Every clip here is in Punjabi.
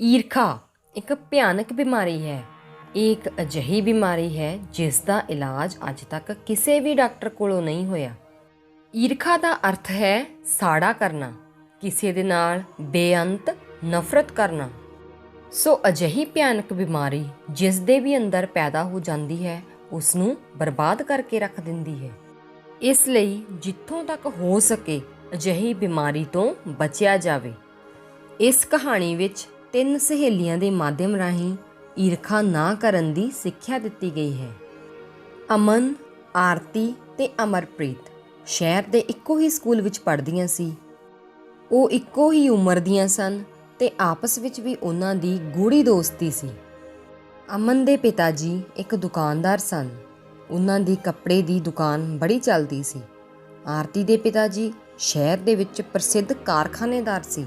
ਈਰਖਾ ਇੱਕ ਭਿਆਨਕ ਬਿਮਾਰੀ ਹੈ। ਇਹ ਇੱਕ ਅਜਿਹੀ ਬਿਮਾਰੀ ਹੈ ਜਿਸ ਦਾ ਇਲਾਜ ਅੱਜ ਤੱਕ ਕਿਸੇ ਵੀ ਡਾਕਟਰ ਕੋਲੋਂ ਨਹੀਂ ਹੋਇਆ। ਈਰਖਾ ਦਾ ਅਰਥ ਹੈ ਸਾੜਾ ਕਰਨਾ, ਕਿਸੇ ਦੇ ਨਾਲ ਬੇਅੰਤ ਨਫ਼ਰਤ ਕਰਨਾ। ਸੋ ਅਜਿਹੀ ਭਿਆਨਕ ਬਿਮਾਰੀ ਜਿਸ ਦੇ ਵੀ ਅੰਦਰ ਪੈਦਾ ਹੋ ਜਾਂਦੀ ਹੈ ਉਸ ਨੂੰ ਬਰਬਾਦ ਕਰਕੇ ਰੱਖ ਦਿੰਦੀ ਹੈ। ਇਸ ਲਈ ਜਿੱਥੋਂ ਤੱਕ ਹੋ ਸਕੇ ਅਜਿਹੀ ਬਿਮਾਰੀ ਤੋਂ ਬਚਿਆ ਜਾਵੇ। ਇਸ ਕਹਾਣੀ ਵਿੱਚ 3 ਸਹੇਲੀਆਂ ਦੇ ਮਾਧਿਅਮ ਰਾਹੀਂ ਈਰਖਾ ਨਾ ਕਰਨ ਦੀ ਸਿੱਖਿਆ ਦਿੱਤੀ ਗਈ ਹੈ। ਅਮਨ, ਆਰਤੀ ਤੇ ਅਮਰਪ੍ਰੀਤ ਸ਼ਹਿਰ ਦੇ ਇੱਕੋ ਹੀ ਸਕੂਲ ਵਿੱਚ ਪੜ੍ਹਦੀਆਂ ਸੀ। ਉਹ ਇੱਕੋ ਹੀ ਉਮਰ ਦੀਆਂ ਸਨ ਤੇ ਆਪਸ ਵਿੱਚ ਵੀ ਉਹਨਾਂ ਦੀ ਗੂੜੀ ਦੋਸਤੀ ਸੀ। ਅਮਨ ਦੇ ਪਿਤਾ ਜੀ ਇੱਕ ਦੁਕਾਨਦਾਰ ਸਨ। ਉਹਨਾਂ ਦੀ ਕੱਪੜੇ ਦੀ ਦੁਕਾਨ ਬੜੀ ਚੱਲਦੀ ਸੀ। ਆਰਤੀ ਦੇ ਪਿਤਾ ਜੀ ਸ਼ਹਿਰ ਦੇ ਵਿੱਚ ਪ੍ਰਸਿੱਧ ਕਾਰਖਾਨੇਦਾਰ ਸੀ।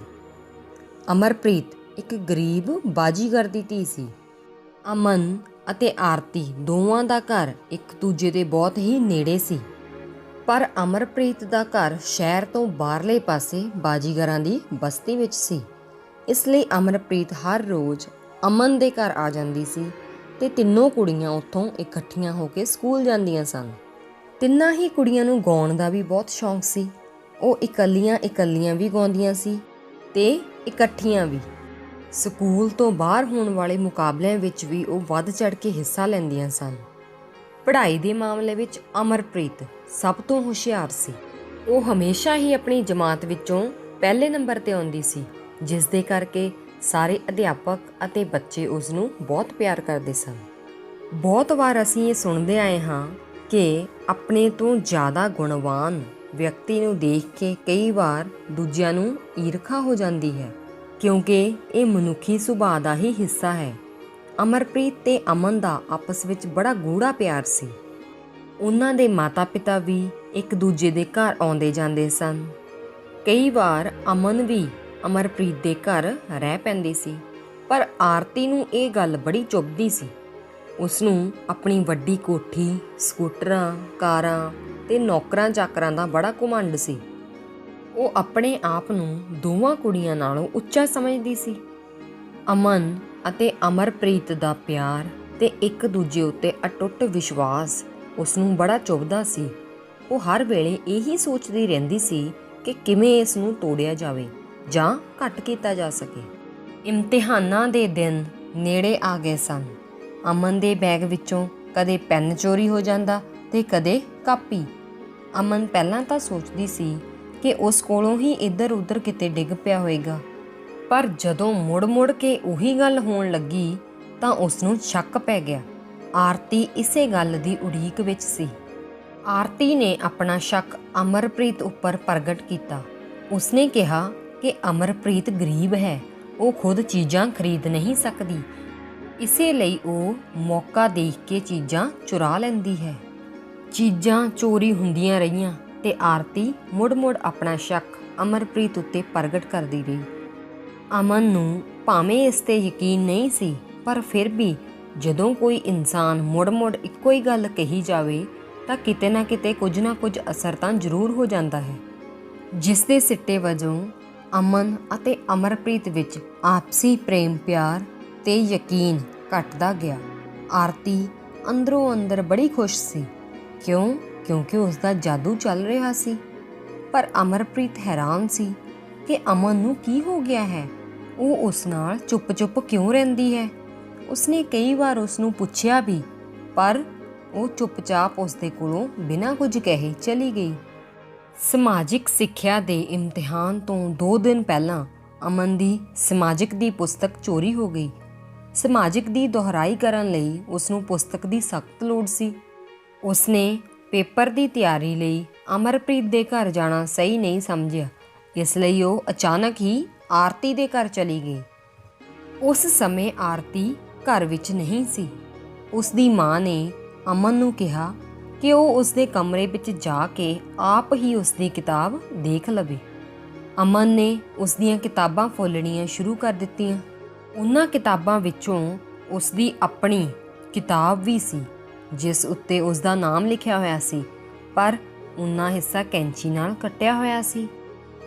ਅਮਰਪ੍ਰੀਤ ਇੱਕ ਗਰੀਬ ਬਾਜੀਗਰ ਦੀ ਧੀ ਸੀ। ਅਮਨ ਅਤੇ ਆਰਤੀ ਦੋਵਾਂ ਦਾ ਘਰ ਇੱਕ ਦੂਜੇ ਦੇ ਬਹੁਤ ਹੀ ਨੇੜੇ ਸੀ, ਪਰ ਅਮਰਪ੍ਰੀਤ ਦਾ ਘਰ ਸ਼ਹਿਰ ਤੋਂ ਬਾਹਰਲੇ ਪਾਸੇ ਬਾਜੀਗਰਾਂ ਦੀ ਬਸਤੀ ਵਿੱਚ ਸੀ। ਇਸ ਲਈ ਅਮਰਪ੍ਰੀਤ ਹਰ ਰੋਜ਼ ਅਮਨ ਦੇ ਘਰ ਆ ਜਾਂਦੀ ਸੀ ਤੇ ਤਿੰਨੋਂ ਕੁੜੀਆਂ ਉੱਥੋਂ ਇਕੱਠੀਆਂ ਹੋ ਕੇ ਸਕੂਲ ਜਾਂਦੀਆਂ ਸਨ। ਤਿੰਨਾਂ ਹੀ ਕੁੜੀਆਂ ਨੂੰ ਗਾਉਣ ਦਾ ਵੀ ਬਹੁਤ ਸ਼ੌਂਕ ਸੀ। ਉਹ ਇਕੱਲੀਆਂ ਵੀ ਗਾਉਂਦੀਆਂ ਸੀ ਤੇ ਇਕੱਠੀਆਂ ਵੀ। ਸਕੂਲ ਤੋਂ ਬਾਹਰ ਹੋਣ ਵਾਲੇ ਮੁਕਾਬਲਿਆਂ ਵਿੱਚ ਵੀ ਉਹ ਵੱਧ ਚੜ੍ਹ ਕੇ ਹਿੱਸਾ ਲੈਂਦੀਆਂ ਸਨ। ਪੜ੍ਹਾਈ ਦੇ ਮਾਮਲੇ ਵਿੱਚ ਅਮਰਪ੍ਰੀਤ ਸਭ ਤੋਂ ਹੁਸ਼ਿਆਰ ਸੀ। ਉਹ ਹਮੇਸ਼ਾ ਹੀ ਆਪਣੀ ਜਮਾਤ ਵਿੱਚੋਂ ਪਹਿਲੇ ਨੰਬਰ 'ਤੇ ਆਉਂਦੀ ਸੀ, ਜਿਸ ਦੇ ਕਰਕੇ ਸਾਰੇ ਅਧਿਆਪਕ ਅਤੇ ਬੱਚੇ ਉਸ ਨੂੰ ਬਹੁਤ ਪਿਆਰ ਕਰਦੇ ਸਨ। ਬਹੁਤ ਵਾਰ ਅਸੀਂ ਇਹ ਸੁਣਦੇ ਆਏ ਹਾਂ ਕਿ ਆਪਣੇ ਤੋਂ ਜ਼ਿਆਦਾ ਗੁਣਵਾਨ ਵਿਅਕਤੀ ਨੂੰ ਦੇਖ ਕੇ ਕਈ ਵਾਰ ਦੂਜਿਆਂ ਨੂੰ ਈਰਖਾ ਹੋ ਜਾਂਦੀ ਹੈ, ਕਿਉਂਕਿ ਇਹ ਮਨੁੱਖੀ ਸੁਭਾਅ ਦਾ ਹੀ ਹਿੱਸਾ ਹੈ। ਅਮਰਪ੍ਰੀਤ ਤੇ ਅਮਨ ਦਾ ਆਪਸ ਵਿੱਚ ਬੜਾ ਗੂੜਾ ਪਿਆਰ ਸੀ। ਉਹਨਾਂ ਦੇ ਮਾਤਾ-ਪਿਤਾ ਵੀ ਇੱਕ ਦੂਜੇ ਦੇ ਘਰ ਆਉਂਦੇ ਜਾਂਦੇ ਸਨ। ਕਈ ਵਾਰ ਅਮਨ ਵੀ ਅਮਰਪ੍ਰੀਤ ਦੇ ਘਰ ਰਹਿ ਪੈਂਦੀ ਸੀ, ਪਰ ਆਰਤੀ ਨੂੰ ਇਹ ਗੱਲ ਬੜੀ ਚੁਭਦੀ ਸੀ। ਉਸ ਨੂੰ ਆਪਣੀ ਵੱਡੀ ਕੋਠੀ, ਸਕੂਟਰਾਂ, ਕਾਰਾਂ ਤੇ ਨੌਕਰਾਂ ਚਾਕਰਾਂ ਦਾ ਬੜਾ ਘੁਮੰਡ ਸੀ। ਉਹ ਆਪਣੇ ਆਪ ਨੂੰ ਦੋਵਾਂ ਕੁੜੀਆਂ ਨਾਲੋਂ ਉੱਚਾ ਸਮਝਦੀ ਸੀ। ਅਮਨ ਅਤੇ ਅਮਰਪ੍ਰੀਤ ਦਾ ਪਿਆਰ ਤੇ ਇੱਕ ਦੂਜੇ ਉੱਤੇ ਅਟੁੱਟ ਵਿਸ਼ਵਾਸ ਉਸ ਨੂੰ ਬੜਾ ਚੁਭਦਾ ਸੀ। ਉਹ ਹਰ ਵੇਲੇ ਇਹੀ ਸੋਚਦੀ ਰਹਿੰਦੀ ਸੀ ਕਿ ਕਿਵੇਂ ਇਸ ਨੂੰ ਤੋੜਿਆ ਜਾਵੇ ਜਾਂ ਘੱਟ ਕੀਤਾ ਜਾ ਸਕੇ। ਇਮਤਿਹਾਨਾਂ ਦੇ ਦਿਨ ਨੇੜੇ ਆ ਗਏ ਸਨ। ਅਮਨ ਦੇ ਬੈਗ ਵਿੱਚੋਂ ਕਦੇ ਪੈਨ ਚੋਰੀ ਹੋ ਜਾਂਦਾ ਤੇ ਕਦੇ ਕਾਪੀ। ਅਮਨ ਪਹਿਲਾਂ ਤਾਂ ਸੋਚਦੀ ਸੀ ਕਿ ਉਸ ਕੋਲੋਂ ਹੀ ਇੱਧਰ ਉੱਧਰ ਕਿਤੇ ਡਿੱਗ ਪਿਆ ਹੋਏਗਾ, ਪਰ ਜਦੋਂ ਮੁੜ ਕੇ ਉਹੀ ਗੱਲ ਹੋਣ ਲੱਗੀ ਤਾਂ ਉਸ ਨੂੰ ਸ਼ੱਕ ਪੈ ਗਿਆ। ਆਰਤੀ ਇਸੇ ਗੱਲ ਦੀ ਉਡੀਕ ਵਿੱਚ ਸੀ। ਆਰਤੀ ਨੇ ਆਪਣਾ ਸ਼ੱਕ ਅਮਰਪ੍ਰੀਤ ਉੱਪਰ ਪ੍ਰਗਟ ਕੀਤਾ। ਉਸਨੇ ਕਿਹਾ ਕਿ ਅਮਰਪ੍ਰੀਤ ਗਰੀਬ ਹੈ, ਉਹ ਖੁਦ ਚੀਜ਼ਾਂ ਖਰੀਦ ਨਹੀਂ ਸਕਦੀ, ਇਸੇ ਲਈ ਉਹ ਮੌਕਾ ਦੇਖ ਕੇ ਚੀਜ਼ਾਂ ਚੁਰਾ ਲੈਂਦੀ ਹੈ। ਚੀਜ਼ਾਂ ਚੋਰੀ ਹੁੰਦੀਆਂ ਰਹੀਆਂ ਤੇ ਆਰਤੀ ਮੁੜ ਆਪਣਾ ਸ਼ੱਕ ਅਮਰਪ੍ਰੀਤ ਉੱਤੇ ਪ੍ਰਗਟ ਕਰਦੀ ਰਹੀ। ਅਮਨ ਨੂੰ ਭਾਵੇਂ ਇਸ 'ਤੇ ਯਕੀਨ ਨਹੀਂ ਸੀ, ਪਰ ਫਿਰ ਵੀ ਜਦੋਂ ਕੋਈ ਇਨਸਾਨ ਮੁੜ ਇੱਕੋ ਹੀ ਗੱਲ ਕਹੀ ਜਾਵੇ ਤਾਂ ਕਿਤੇ ਨਾ ਕਿਤੇ ਕੁਝ ਨਾ ਕੁਝ ਅਸਰ ਤਾਂ ਜ਼ਰੂਰ ਹੋ ਜਾਂਦਾ ਹੈ, ਜਿਸ ਦੇ ਸਿੱਟੇ ਵਜੋਂ ਅਮਨ ਅਤੇ ਅਮਰਪ੍ਰੀਤ ਵਿੱਚ ਆਪਸੀ ਪ੍ਰੇਮ ਪਿਆਰ ਤੇ ਯਕੀਨ ਘਟਦਾ ਗਿਆ। ਆਰਤੀ ਅੰਦਰੋਂ ਅੰਦਰ ਬੜੀ ਖੁਸ਼ ਸੀ। ਕਿਉਂਕਿ ਉਸ ਦਾ ਜਾਦੂ ਚੱਲ ਰਿਹਾ ਸੀ। ਪਰ ਅਮਰਪ੍ਰੀਤ ਹੈਰਾਨ ਸੀ ਕਿ ਅਮਨ ਨੂੰ ਕੀ ਹੋ ਗਿਆ ਹੈ। ਉਹ ਉਸ ਨਾਲ ਚੁੱਪ ਕਿਉਂ ਰਹਿੰਦੀ ਹੈ। ਉਸਨੇ ਕਈ ਵਾਰ ਉਸ ਨੂੰ ਪੁੱਛਿਆ ਵੀ, ਪਰ ਉਹ ਚੁੱਪਚਾਪ ਉਸ ਦੇ ਕੋਲੋਂ ਬਿਨਾਂ ਕੁਝ ਕਹੇ ਚਲੀ ਗਈ। ਸਮਾਜਿਕ ਸਿੱਖਿਆ ਦੇ ਇਮਤਿਹਾਨ ਤੋਂ 2 ਦਿਨ ਪਹਿਲਾਂ ਅਮਨ ਦੀ ਸਮਾਜਿਕ ਦੀ ਪੁਸਤਕ ਚੋਰੀ ਹੋ ਗਈ। ਸਮਾਜਿਕ ਦੀ ਦੁਹਰਾਈ ਕਰਨ ਲਈ ਉਸ ਨੂੰ ਪੁਸਤਕ ਦੀ ਸਖਤ ਲੋੜ ਸੀ। ਉਸਨੇ ਪੇਪਰ ਦੀ ਤਿਆਰੀ ਲਈ ਅਮਰਪ੍ਰੀਤ ਦੇ ਘਰ ਜਾਣਾ ਸਹੀ ਨਹੀਂ ਸਮਝਿਆ, ਇਸ ਲਈ ਉਹ ਅਚਾਨਕ ਹੀ ਆਰਤੀ ਦੇ ਘਰ ਚਲੀ ਗਈ। ਉਸ ਸਮੇਂ ਆਰਤੀ ਘਰ ਵਿੱਚ ਨਹੀਂ ਸੀ। ਉਸ ਦੀ ਮਾਂ ਨੇ ਅਮਨ ਨੂੰ ਕਿਹਾ ਕਿ ਉਹ ਉਸ ਦੇ ਕਮਰੇ ਵਿੱਚ ਜਾ ਕੇ ਆਪ ਹੀ ਉਸ ਦੀ ਕਿਤਾਬ ਦੇਖ ਲਵੇ। ਅਮਨ ਨੇ ਉਸ ਦੀਆਂ ਕਿਤਾਬਾਂ ਫੋਲਣੀਆਂ ਸ਼ੁਰੂ ਕਰ ਦਿੱਤੀਆਂ। ਉਹਨਾਂ ਕਿਤਾਬਾਂ ਵਿੱਚੋਂ ਉਸ ਦੀ ਆਪਣੀ ਕਿਤਾਬ ਵੀ ਸੀ, ਜਿਸ ਉੱਤੇ ਉਸ ਦਾ ਨਾਮ ਲਿਖਿਆ ਹੋਇਆ ਸੀ, ਪਰ ਉਨਾ ਹਿੱਸਾ ਕੈਂਚੀ ਨਾਲ ਕੱਟਿਆ ਹੋਇਆ ਸੀ।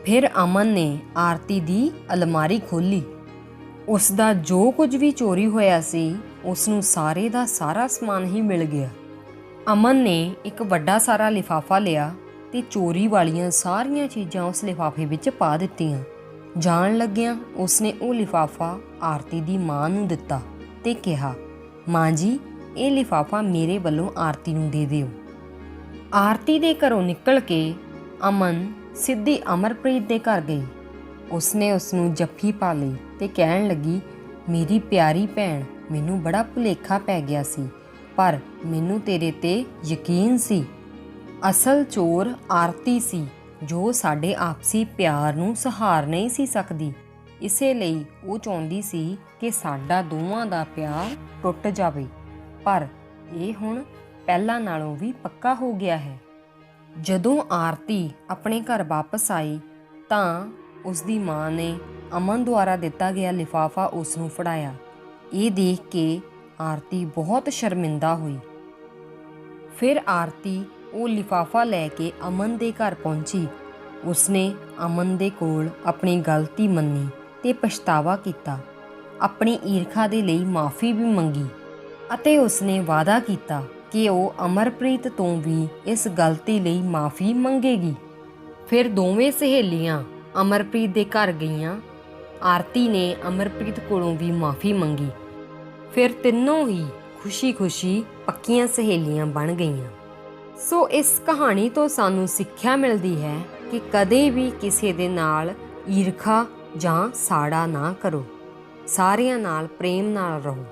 ਫਿਰ ਅਮਨ ਨੇ ਆਰਤੀ ਦੀ ਅਲਮਾਰੀ ਖੋਲ੍ਹੀ। ਉਸ ਦਾ ਜੋ ਕੁਝ ਵੀ ਚੋਰੀ ਹੋਇਆ ਸੀ ਉਸ ਨੂੰ ਸਾਰੇ ਦਾ ਸਾਰਾ ਸਮਾਨ ਹੀ ਮਿਲ ਗਿਆ। ਅਮਨ ਨੇ ਇੱਕ ਵੱਡਾ ਸਾਰਾ ਲਿਫਾਫਾ ਲਿਆ ਤੇ ਚੋਰੀ ਵਾਲੀਆਂ ਸਾਰੀਆਂ ਚੀਜ਼ਾਂ ਉਸ ਲਿਫਾਫੇ ਵਿੱਚ ਪਾ ਦਿੱਤੀਆਂ। ਜਾਣ ਲੱਗਿਆਂ ਉਸਨੇ ਉਹ ਲਿਫਾਫਾ ਆਰਤੀ ਦੀ ਮਾਂ ਨੂੰ ਦਿੱਤਾ ਤੇ ਕਿਹਾ, ਮਾਂ ਜੀ, ਇਹ ਲਿਫਾਫਾ ਮੇਰੇ ਵੱਲੋਂ ਆਰਤੀ ਨੂੰ ਦੇ ਦਿਓ। ਆਰਤੀ ਦੇ ਘਰੋਂ ਨਿਕਲ ਕੇ ਅਮਨ ਸਿੱਧੀ ਅਮਰਪ੍ਰੀਤ ਦੇ ਘਰ ਗਈ। ਉਸਨੇ ਉਸ ਨੂੰ ਜੱਫੀ ਪਾ ਲਈ ਤੇ ਕਹਿਣ ਲੱਗੀ, ਮੇਰੀ ਪਿਆਰੀ ਭੈਣ, ਮੈਨੂੰ ਬੜਾ ਭੁਲੇਖਾ ਪੈ ਗਿਆ ਸੀ, ਪਰ ਮੈਨੂੰ ਤੇਰੇ ਤੇ ਯਕੀਨ ਸੀ। ਅਸਲ ਚੋਰ ਆਰਤੀ ਸੀ, ਜੋ ਸਾਡੇ ਆਪਸੀ ਪਿਆਰ ਨੂੰ ਸਹਾਰ ਨਹੀਂ ਸੀ ਸਕਦੀ। ਇਸੇ ਲਈ ਉਹ ਚਾਹੁੰਦੀ ਸੀ ਕਿ ਸਾਡਾ ਦੋਵਾਂ ਦਾ ਪਿਆਰ ਟੁੱਟ ਜਾਵੇ, ਪਰ ਇਹ ਹੁਣ ਪਹਿਲਾਂ ਨਾਲੋਂ ਵੀ ਪੱਕਾ ਹੋ ਗਿਆ ਹੈ। ਜਦੋਂ ਆਰਤੀ ਆਪਣੇ ਘਰ ਵਾਪਸ ਆਈ ਤਾਂ ਉਸ ਦੀ ਮਾਂ ਨੇ ਅਮਨ ਦੁਆਰਾ ਦਿੱਤਾ ਗਿਆ ਲਿਫਾਫਾ ਉਸ ਨੂੰ ਫੜਾਇਆ। ਇਹ ਦੇਖ ਕੇ ਆਰਤੀ ਬਹੁਤ ਸ਼ਰਮਿੰਦਾ ਹੋਈ। ਫਿਰ ਆਰਤੀ ਉਹ ਲਿਫਾਫਾ ਲੈ ਕੇ ਅਮਨ ਦੇ ਘਰ ਪਹੁੰਚੀ। ਉਸਨੇ ਅਮਨ ਦੇ ਕੋਲ ਆਪਣੀ ਗਲਤੀ ਮੰਨੀ ਤੇ ਪਛਤਾਵਾ ਕੀਤਾ। ਆਪਣੀ ਈਰਖਾ ਦੇ ਲਈ ਮਾਫੀ ਵੀ ਮੰਗੀ ਅਤੇ ਉਸਨੇ ਵਾਅਦਾ ਕੀਤਾ ਕਿ ਉਹ ਅਮਰਪ੍ਰੀਤ ਤੋਂ ਵੀ ਇਸ ਗਲਤੀ ਲਈ ਮਾਫੀ ਮੰਗੇਗੀ। ਫਿਰ ਦੋਵੇਂ ਸਹੇਲੀਆਂ ਅਮਰਪ੍ਰੀਤ ਦੇ ਘਰ ਗਈਆਂ। ਆਰਤੀ ਨੇ ਅਮਰਪ੍ਰੀਤ ਕੋਲੋਂ ਵੀ ਮਾਫੀ ਮੰਗੀ। ਫਿਰ ਤਿੰਨੋਂ ਹੀ ਖੁਸ਼ੀ-ਖੁਸ਼ੀ ਪੱਕੀਆਂ ਸਹੇਲੀਆਂ ਬਣ ਗਈਆਂ। ਸੋ ਇਸ ਕਹਾਣੀ ਤੋਂ ਸਾਨੂੰ ਸਿੱਖਿਆ ਮਿਲਦੀ ਹੈ ਕਿ ਕਦੇ ਵੀ ਕਿਸੇ ਦੇ ਨਾਲ ਈਰਖਾ ਜਾਂ ਸਾੜਾ ਨਾ ਕਰੋ। ਸਾਰਿਆਂ ਨਾਲ ਪ੍ਰੇਮ ਨਾਲ ਰਹੋ।